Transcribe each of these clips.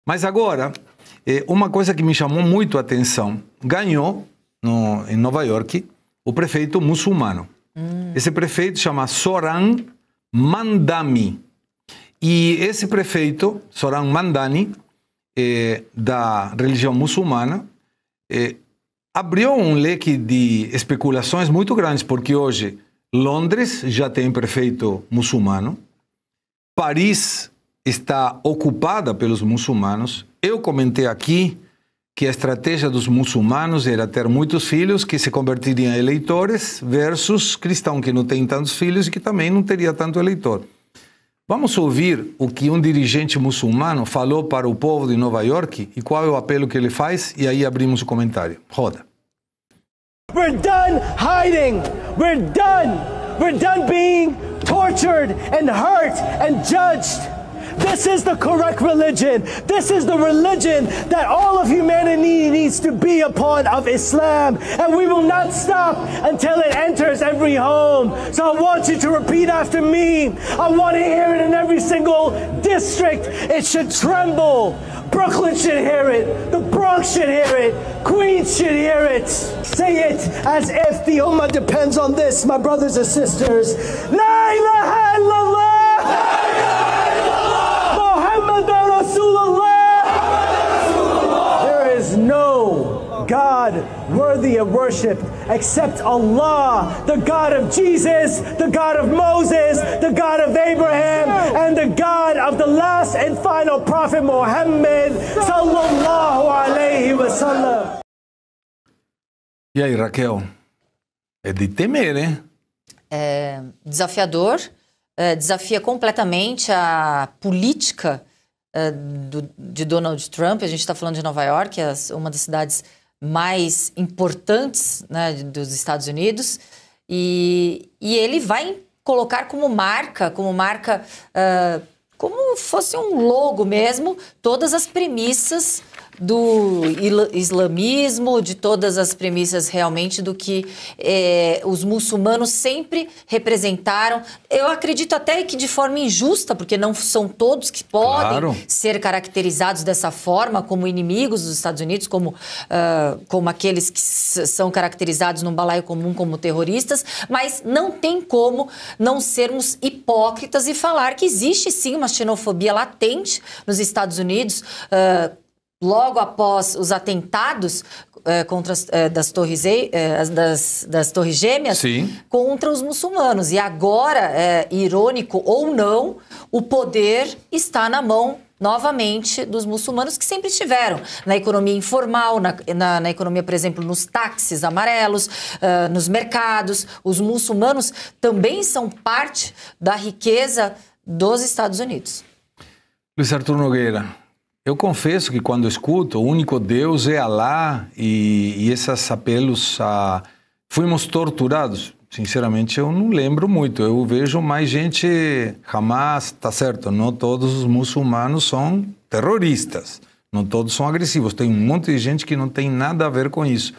Mas agora, uma coisa que me chamou muito a atenção, ganhou em Nova York o prefeito muçulmano. Esse prefeito chama Zohran Mamdani. E esse prefeito, Zohran Mamdani, da religião muçulmana, abriu um leque de especulações muito grandes, porque hoje Londres já tem prefeito muçulmano, Paris está ocupada pelos muçulmanos. Eu comentei aqui que a estratégia dos muçulmanos era ter muitos filhos que se convertiriam em eleitores versus cristão que não tem tantos filhos e que também não teria tanto eleitor. Vamos ouvir o que um dirigente muçulmano falou para o povo de Nova York e qual é o apelo que ele faz, e aí abrimos o comentário. Roda. We're done hiding. We're done. We're done being tortured and hurt and judged. This is the correct religion. This is the religion that all of humanity needs to be upon, of Islam. And we will not stop until it enters every home. So I want you to repeat after me. I want to hear it in every single district. It should tremble. Brooklyn should hear it. The Bronx should hear it. Queens should hear it. Say it as if the Ummah depends on this, my brothers and sisters. La ilaha illallah. There is no God worthy of worship except Allah, the God of Jesus, the God of Moses, the God of Abraham, and the God of the last and final prophet Muhammad sallallahu alayhi wa sallam. E aí, Raquel? É de temer, hein? É desafiador, desafia completamente a política de Donald Trump. A gente está falando de Nova York, uma das cidades mais importantes, né, dos Estados Unidos, e ele vai colocar como marca, como fosse um logo mesmo, todas as premissas do islamismo, de todas as premissas realmente do que os muçulmanos sempre representaram. Eu acredito até que de forma injusta, porque não são todos que podem ser caracterizados dessa forma, como inimigos dos Estados Unidos, como aqueles que são caracterizados num balaio comum como terroristas, mas não tem como não sermos hipócritas e falar que existe sim uma xenofobia latente nos Estados Unidos, logo após os atentados contra das Torres Gêmeas, sim, contra os muçulmanos. E agora, irônico ou não, o poder está na mão novamente dos muçulmanos, que sempre estiveram na economia informal, na economia, por exemplo, nos táxis amarelos, nos mercados. Os muçulmanos também são parte da riqueza dos Estados Unidos. Luiz Arthur Nogueira, eu confesso que quando escuto o único Deus é Alá e esses apelos a fomos torturados, sinceramente eu não lembro muito. Eu vejo mais gente, Hamas, tá certo, não todos os muçulmanos são terroristas, não todos são agressivos, tem um monte de gente que não tem nada a ver com isso.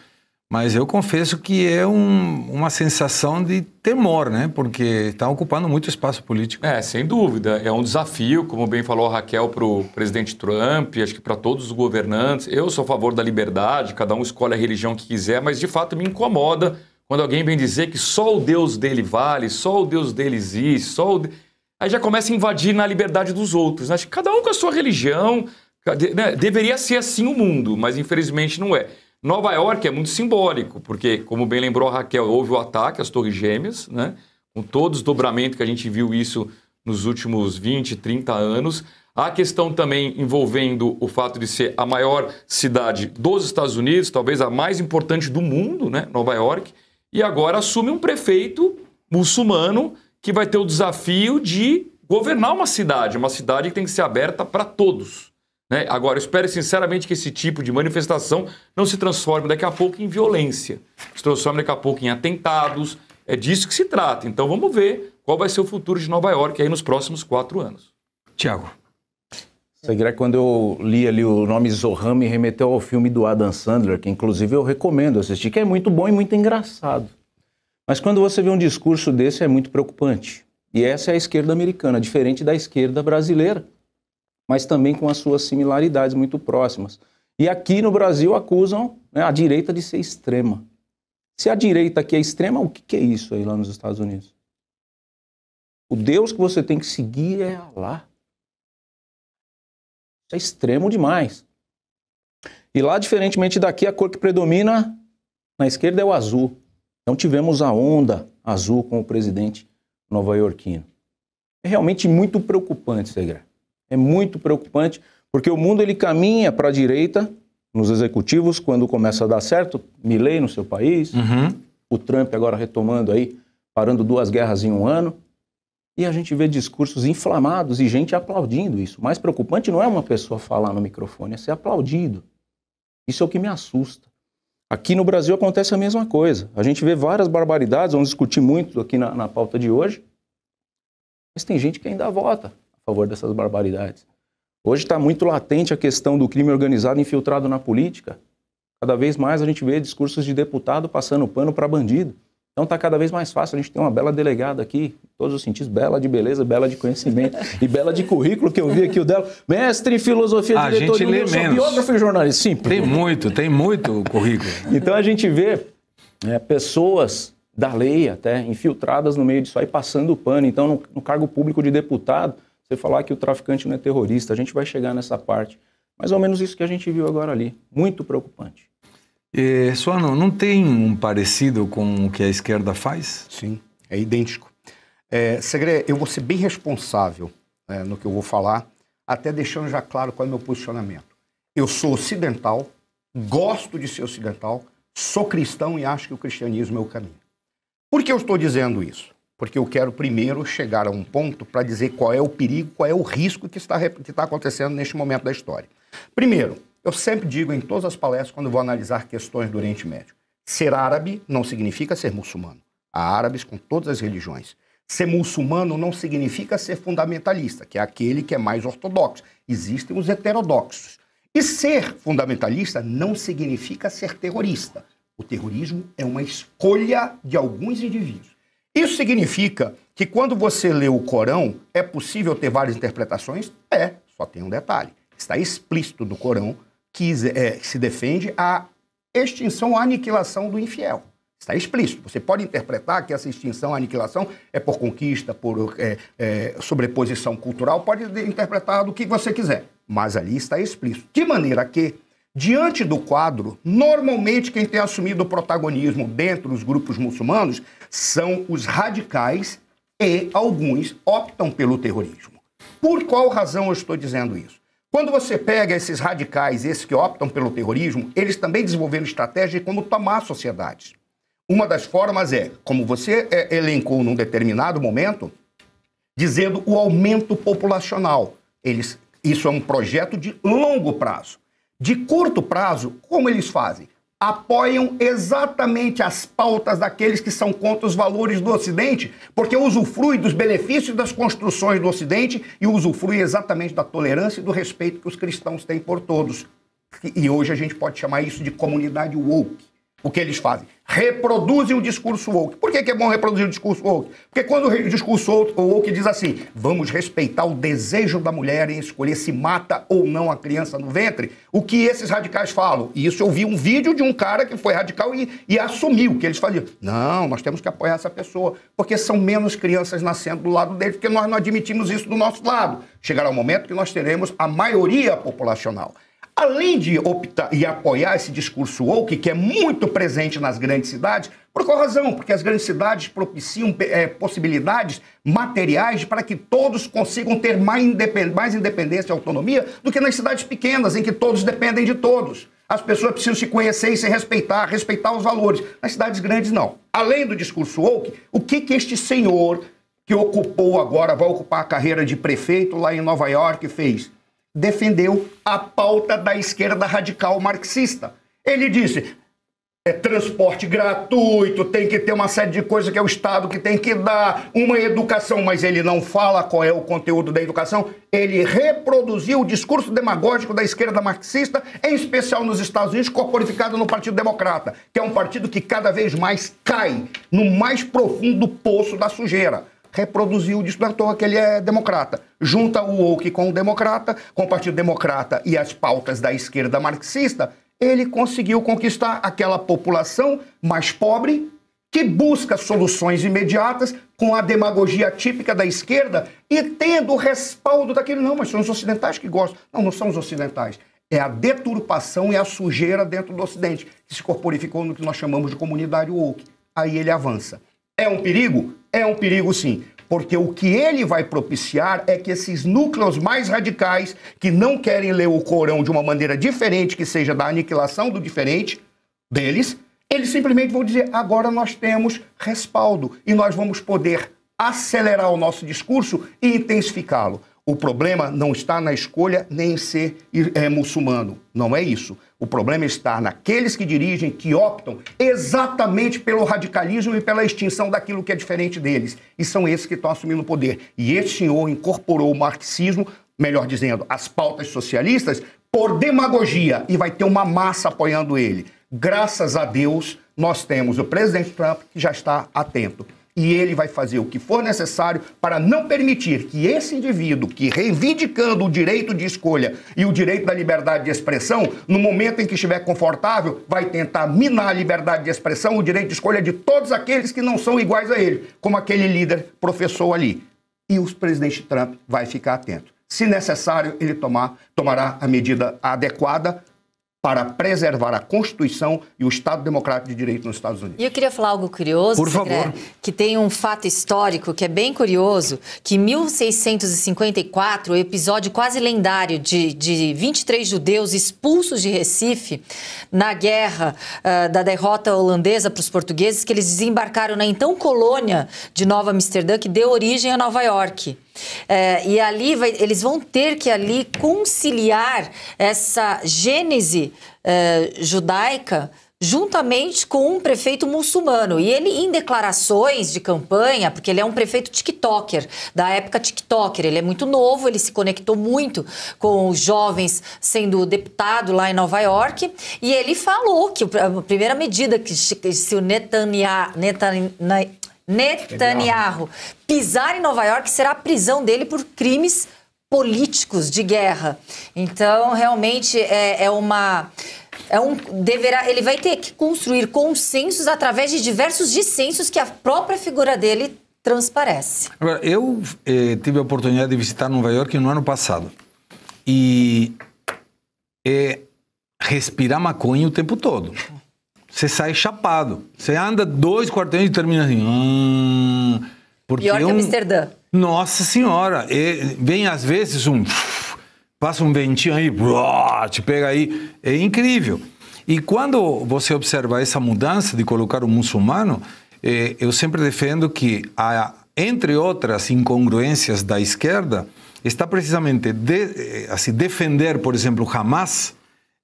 Mas eu confesso que é uma sensação de temor, né? Porque está ocupando muito espaço político. Sem dúvida. É um desafio, como bem falou a Raquel, para o presidente Trump, acho que para todos os governantes. Eu sou a favor da liberdade, cada um escolhe a religião que quiser, mas de fato me incomoda quando alguém vem dizer que só o Deus dele vale, só o Deus dele existe, aí já começa a invadir na liberdade dos outros. Né? Acho que cada um com a sua religião, né? Deveria ser assim o mundo, mas infelizmente não é. Nova York é muito simbólico, porque, como bem lembrou a Raquel, houve o ataque às Torres Gêmeas, né? Com todo o desdobramento que a gente viu isso nos últimos 20, 30 anos. Há questão também envolvendo o fato de ser a maior cidade dos Estados Unidos, talvez a mais importante do mundo, né? Nova York, e agora assume um prefeito muçulmano que vai ter o desafio de governar uma cidade que tem que ser aberta para todos. Né? Agora, eu espero sinceramente que esse tipo de manifestação não se transforme daqui a pouco em violência, se transforme daqui a pouco em atentados, é disso que se trata. Então vamos ver qual vai ser o futuro de Nova York aí nos próximos 4 anos. Tiago. Quando eu li ali o nome Zohran, me remeteu ao filme do Adam Sandler, que inclusive eu recomendo assistir, que é muito bom e muito engraçado. Mas quando você vê um discurso desse é muito preocupante. E essa é a esquerda americana, diferente da esquerda brasileira. mas também com as suas similaridades muito próximas. E aqui no Brasil acusam, né, a direita de ser extrema. Se a direita aqui é extrema, o que é isso aí lá nos Estados Unidos? O Deus que você tem que seguir é Alá. Isso é extremo demais. E lá, diferentemente daqui, a cor que predomina na esquerda é o azul. Então tivemos a onda azul com o presidente nova-iorquino. É realmente muito preocupante, Segre. É muito preocupante, porque o mundo ele caminha para a direita, nos executivos, quando começa a dar certo, Milei no seu país, o Trump agora retomando aí, parando 2 guerras em 1 ano, e a gente vê discursos inflamados e gente aplaudindo isso. O mais preocupante não é uma pessoa falar no microfone, é ser aplaudido. Isso é o que me assusta. Aqui no Brasil acontece a mesma coisa. A gente vê várias barbaridades, vamos discutir muito aqui na pauta de hoje, mas tem gente que ainda vota a favor dessas barbaridades. Hoje está muito latente a questão do crime organizado infiltrado na política. Cada vez mais a gente vê discursos de deputado passando pano para bandido. Então está cada vez mais fácil. A gente tem uma bela delegada aqui, em todos os sentidos, bela de beleza, bela de conhecimento e bela de currículo, que eu vi aqui o dela. Mestre em filosofia, diretor de número, biógrafo e jornalista. Simples. Tem muito currículo. Então a gente vê pessoas da lei até infiltradas no meio disso aí, passando pano. Então no cargo público de deputado, você falar que o traficante não é terrorista, a gente vai chegar nessa parte. Mais ou menos isso que a gente viu agora ali. Muito preocupante. Suano, não tem um parecido com o que a esquerda faz? Sim, é idêntico. Segre, eu vou ser bem responsável no que eu vou falar, até deixando já claro qual é o meu posicionamento. Eu sou ocidental, gosto de ser ocidental, sou cristão e acho que o cristianismo é o caminho. Por que eu estou dizendo isso? Porque eu quero primeiro chegar a um ponto para dizer qual é o perigo, qual é o risco que está acontecendo neste momento da história. Primeiro, eu sempre digo em todas as palestras, quando vou analisar questões do Oriente Médio, ser árabe não significa ser muçulmano. Há árabes com todas as religiões. Ser muçulmano não significa ser fundamentalista, que é aquele que é mais ortodoxo. Existem os heterodoxos. E ser fundamentalista não significa ser terrorista. O terrorismo é uma escolha de alguns indivíduos. Isso significa que quando você lê o Corão, é possível ter várias interpretações? Só tem um detalhe. Está explícito no Corão que se defende a extinção ou aniquilação do infiel. Está explícito. Você pode interpretar que essa extinção, aniquilação, é por conquista, por sobreposição cultural, pode interpretar do que você quiser. Mas ali está explícito. De maneira que, diante do quadro, normalmente quem tem assumido o protagonismo dentro dos grupos muçulmanos são os radicais e alguns optam pelo terrorismo. Por qual razão eu estou dizendo isso? Quando você pega esses radicais, esses que optam pelo terrorismo, eles também desenvolveram estratégia de como tomar sociedades. Uma das formas como você elencou num determinado momento, dizendo o aumento populacional. Isso é um projeto de longo prazo. De curto prazo, como eles fazem? Apoiam exatamente as pautas daqueles que são contra os valores do Ocidente, porque usufrui dos benefícios das construções do Ocidente e usufrui exatamente da tolerância e do respeito que os cristãos têm por todos. E hoje a gente pode chamar isso de comunidade woke. O que eles fazem? Reproduzem o discurso woke. Por que é bom reproduzir o discurso woke? Porque quando o discurso woke diz assim, vamos respeitar o desejo da mulher em escolher se mata ou não a criança no ventre, o que esses radicais falam? E isso eu vi um vídeo de um cara que foi radical e assumiu que eles faziam. Não, nós temos que apoiar essa pessoa, porque são menos crianças nascendo do lado deles, porque nós não admitimos isso do nosso lado. Chegará um momento que nós teremos a maioria populacional. Além de optar e apoiar esse discurso woke, que é muito presente nas grandes cidades, por qual razão? Porque as grandes cidades propiciam possibilidades materiais para que todos consigam ter mais independência e autonomia do que nas cidades pequenas, em que todos dependem de todos. As pessoas precisam se conhecer e se respeitar os valores. Nas cidades grandes, não. Além do discurso woke, o que este senhor que ocupou agora, vai ocupar a carreira de prefeito lá em Nova York, fez? Defendeu a pauta da esquerda radical marxista. Ele disse, transporte gratuito, tem que ter uma série de coisas que é o Estado que tem que dar, uma educação, mas ele não fala qual é o conteúdo da educação. Ele reproduziu o discurso demagógico da esquerda marxista, em especial nos Estados Unidos, corporificado no Partido Democrata, que é um partido que cada vez mais cai no mais profundo poço da sujeira. reproduziu, despertou que ele é democrata. Junta o woke com o democrata, com o Partido Democrata e as pautas da esquerda marxista, ele conseguiu conquistar aquela população mais pobre que busca soluções imediatas com a demagogia típica da esquerda e tendo o respaldo daquele, não, mas são os ocidentais que gostam. Não, não são os ocidentais. É a deturpação e a sujeira dentro do Ocidente, que se corporificou no que nós chamamos de comunidade woke. Aí ele avança. É um perigo? É um perigo, sim. Porque o que ele vai propiciar é que esses núcleos mais radicais, que não querem ler o Corão de uma maneira diferente, que seja da aniquilação do diferente deles, eles simplesmente vão dizer, agora nós temos respaldo e nós vamos poder acelerar o nosso discurso e intensificá-lo. O problema não está na escolha nem em ser muçulmano. Não é isso. O problema está naqueles que dirigem, que optam exatamente pelo radicalismo e pela extinção daquilo que é diferente deles. E são esses que estão assumindo o poder. E esse senhor incorporou o marxismo, melhor dizendo, as pautas socialistas, por demagogia. E vai ter uma massa apoiando ele. Graças a Deus, nós temos o presidente Trump que já está atento. E ele vai fazer o que for necessário para não permitir que esse indivíduo, que reivindicando o direito de escolha e o direito da liberdade de expressão, no momento em que estiver confortável, vai tentar minar a liberdade de expressão, o direito de escolha de todos aqueles que não são iguais a ele, como aquele líder professor ali. E o presidente Trump vai ficar atento. Se necessário, ele tomará a medida adequada para preservar a Constituição e o Estado Democrático de Direito nos Estados Unidos. E eu queria falar algo curioso, por favor, que tem um fato histórico que é bem curioso, que em 1654, o episódio quase lendário de 23 judeus expulsos de Recife na guerra da derrota holandesa para os portugueses, que eles desembarcaram na então colônia de Nova Amsterdã, que deu origem a Nova York. E ali eles vão ter que ali conciliar essa gênese judaica juntamente com um prefeito muçulmano. E ele, em declarações de campanha, porque ele é um prefeito tiktoker, da época tiktoker, ele é muito novo, ele se conectou muito com os jovens sendo deputado lá em Nova York, e ele falou que a primeira medida que se o Netanyahu pisar em Nova York será a prisão dele por crimes políticos de guerra. Então, realmente, ele vai ter que construir consensos através de diversos dissensos que a própria figura dele transparece. Agora, eu tive a oportunidade de visitar Nova York no ano passado. E respirar maconha o tempo todo. Você sai chapado. Você anda 2 quarteirões e termina assim. Pior que Amsterdã. Nossa Senhora. Vem às vezes passa um ventinho aí, te pega aí. É incrível. E quando você observa essa mudança de colocar o muçulmano, eu sempre defendo que, entre outras incongruências da esquerda, está precisamente defender, por exemplo, Hamas,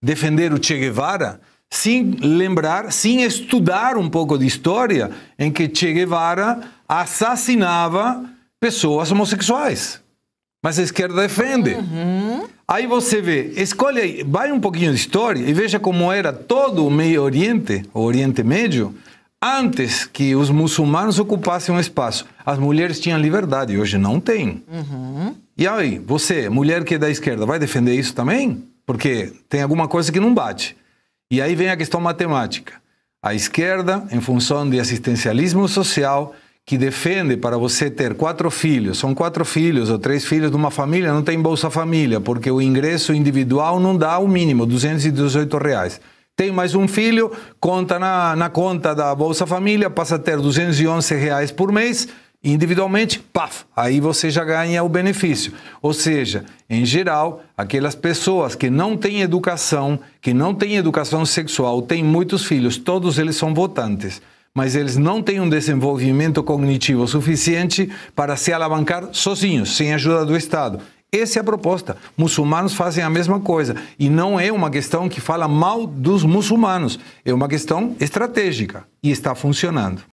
defender o Che Guevara, sem lembrar, sem estudar um pouco de história em que Che Guevara assassinava pessoas homossexuais. Mas a esquerda defende. Uhum. Aí você vê, escolhe aí, vai um pouquinho de história e veja como era todo o Meio Oriente, o Oriente Médio, antes que os muçulmanos ocupassem um espaço. As mulheres tinham liberdade, hoje não tem. Uhum. E aí, você, mulher que é da esquerda, vai defender isso também? Porque tem alguma coisa que não bate. E aí vem a questão matemática. A esquerda, em função de assistencialismo social, que defende para você ter 4 filhos, são 4 filhos ou 3 filhos de uma família, não tem Bolsa Família, porque o ingresso individual não dá o mínimo, R$218. Tem mais um filho, conta na conta da Bolsa Família, passa a ter R$211 por mês, individualmente, paf, aí você já ganha o benefício. Ou seja, em geral, aquelas pessoas que não têm educação sexual, têm muitos filhos, todos eles são votantes, mas eles não têm um desenvolvimento cognitivo suficiente para se alavancar sozinhos, sem ajuda do Estado. Essa é a proposta. Muçulmanos fazem a mesma coisa. E não é uma questão que fala mal dos muçulmanos. É uma questão estratégica. E está funcionando.